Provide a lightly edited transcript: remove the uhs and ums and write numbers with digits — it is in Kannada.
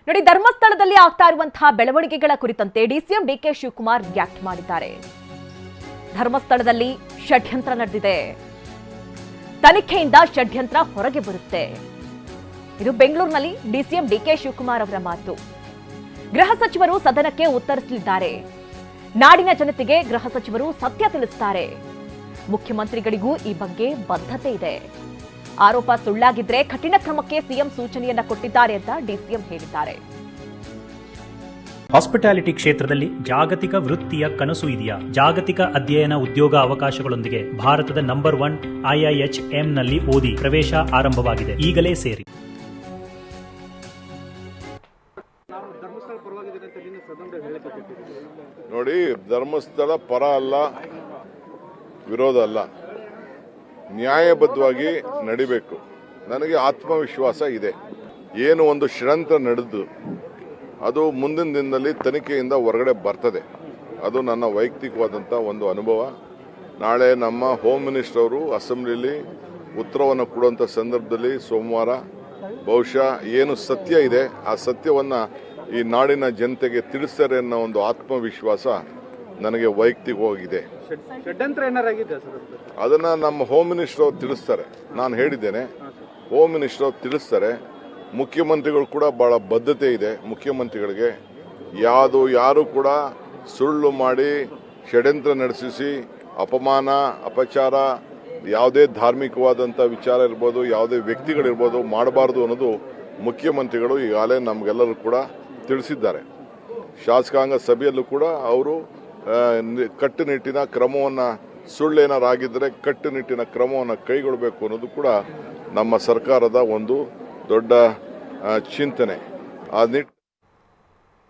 ನೋಡಿ, ಧರ್ಮಸ್ಥಳದಲ್ಲಿ ಆಗ್ತಾ ಇರುವಂತಹ ಬೆಳವಣಿಗೆಗಳ ಕುರಿತಂತೆ ಡಿಸಿಎಂ ಡಿಕೆ ಶಿವಕುಮಾರ್ ರಿಯಾಕ್ಟ್ ಮಾಡಿದ್ದಾರೆ. ಧರ್ಮಸ್ಥಳದಲ್ಲಿ ಷಡ್ಯಂತ್ರ ನಡೆದಿದೆ, ತನಿಖೆಯಿಂದ ಷಡ್ಯಂತ್ರ ಹೊರಗೆ ಬರುತ್ತೆ. ಇದು ಬೆಂಗಳೂರಿನಲ್ಲಿ ಡಿಸಿಎಂ ಡಿಕೆ ಶಿವಕುಮಾರ್ ಅವರ ಮಾತು. ಗೃಹ ಸಚಿವರು ಸದನಕ್ಕೆ ಉತ್ತರಿಸಲಿದ್ದಾರೆ. ನಾಡಿನ ಜನತೆಗೆ ಗೃಹ ಸಚಿವರು ಸತ್ಯ ತಿಳಿಸುತ್ತಾರೆ. ಮುಖ್ಯಮಂತ್ರಿಗಳಿಗೂ ಈ ಬಗ್ಗೆ ಬದ್ಧತೆ ಇದೆ. ಆರೋಪ ಸುಳ್ಳಾಗಿದ್ರೆ ಕಠಿಣ ಕ್ರಮಕ್ಕೆ ಸಿಎಂ ಸೂಚನೆಯನ್ನ ಕೊಟ್ಟಿದ್ದಾರೆ ಅಂತ ಡಿಸಿಎಂ ಹೇಳಿದ್ದಾರೆ. ಹಾಸ್ಪಿಟಾಲಿಟಿ ಕ್ಷೇತ್ರದಲ್ಲಿ ಜಾಗತಿಕ ವೃತ್ತಿಯ ಕನಸು ಇದೆಯಾ? ಜಾಗತಿಕ ಅಧ್ಯಯನ ಉದ್ಯೋಗ ಅವಕಾಶಗಳೊಂದಿಗೆ ಭಾರತದ ನಂಬರ್ 1 IIHM ನಲ್ಲಿ ಓದಿ. ಪ್ರವೇಶ ಆರಂಭವಾಗಿದೆ. ಈಗಲೇ ಸೇರಿ. ನೋಡಿ, ಧರ್ಮಸ್ಥಳ ಪರ ಅಲ್ಲ, ವಿರೋಧ ಅಲ್ಲ, ನ್ಯಾಯಬದ್ಧವಾಗಿ ನಡಿಬೇಕು. ನನಗೆ ಆತ್ಮವಿಶ್ವಾಸ ಇದೆ. ಏನು ಒಂದು ಷಡ್ಯಂತ್ರ ನಡೆದು ಅದು ಮುಂದಿನ ದಿನದಲ್ಲಿ ತನಿಖೆಯಿಂದ ಹೊರಗಡೆ ಬರ್ತದೆ. ಅದು ನನ್ನ ವೈಯಕ್ತಿಕವಾದಂಥ ಒಂದು ಅನುಭವ. ನಾಳೆ ನಮ್ಮ ಹೋಮ್ ಮಿನಿಸ್ಟರ್ ಅವರು ಅಸೆಂಬ್ಲಿಯಲ್ಲಿ ಉತ್ತರವನ್ನು ಕೊಡುವಂಥ ಸಂದರ್ಭದಲ್ಲಿ ಸೋಮವಾರ ಬಹುಶಃ ಏನು ಸತ್ಯ ಇದೆ ಆ ಸತ್ಯವನ್ನು ಈ ನಾಡಿನ ಜನತೆಗೆ ತಿಳಿಸ್ತಾರೆ ಅನ್ನೋ ಒಂದು ಆತ್ಮವಿಶ್ವಾಸ ನನಗೆ ವೈಯಕ್ತಿಕವಾಗಿದೆ. ಅದನ್ನು ನಮ್ಮ ಹೋಮ್ ಮಿನಿಸ್ಟರ್ ಅವರು ತಿಳಿಸ್ತಾರೆ. ನಾನು ಹೇಳಿದ್ದೇನೆ, ಹೋಮ್ ಮಿನಿಸ್ಟರ್ ಅವರು ತಿಳಿಸ್ತಾರೆ. ಮುಖ್ಯಮಂತ್ರಿಗಳು ಕೂಡ ಬಹಳ ಬದ್ಧತೆ ಇದೆ. ಮುಖ್ಯಮಂತ್ರಿಗಳಿಗೆ ಯಾರು ಕೂಡ ಸುಳ್ಳು ಮಾಡಿ ಷಡ್ಯಂತ್ರ ನಡೆಸಿ ಅಪಮಾನ ಅಪಚಾರ ಯಾವುದೇ ಧಾರ್ಮಿಕವಾದಂಥ ವಿಚಾರ ಇರ್ಬೋದು, ಯಾವುದೇ ವ್ಯಕ್ತಿಗಳಿರ್ಬೋದು ಮಾಡಬಾರ್ದು ಅನ್ನೋದು ಮುಖ್ಯಮಂತ್ರಿಗಳು ಈಗಾಗಲೇ ನಮಗೆಲ್ಲರೂ ಕೂಡ ತಿಳಿಸಿದ್ದಾರೆ. ಶಾಸಕಾಂಗ ಸಭೆಯಲ್ಲೂ ಕೂಡ ಅವರು ಕಟ್ಟುನಿಟ್ಟಿನ ಕ್ರಮವನ್ನು, ಸುಳ್ಳೇನಾರಾಗಿದ್ದರೆ ಕಟ್ಟುನಿಟ್ಟಿನ ಕ್ರಮವನ್ನು ಕೈಗೊಳ್ಳಬೇಕು ಅನ್ನೋದು ಕೂಡ ನಮ್ಮ ಸರ್ಕಾರದ ಒಂದು ದೊಡ್ಡ ಚಿಂತನೆ. ಆ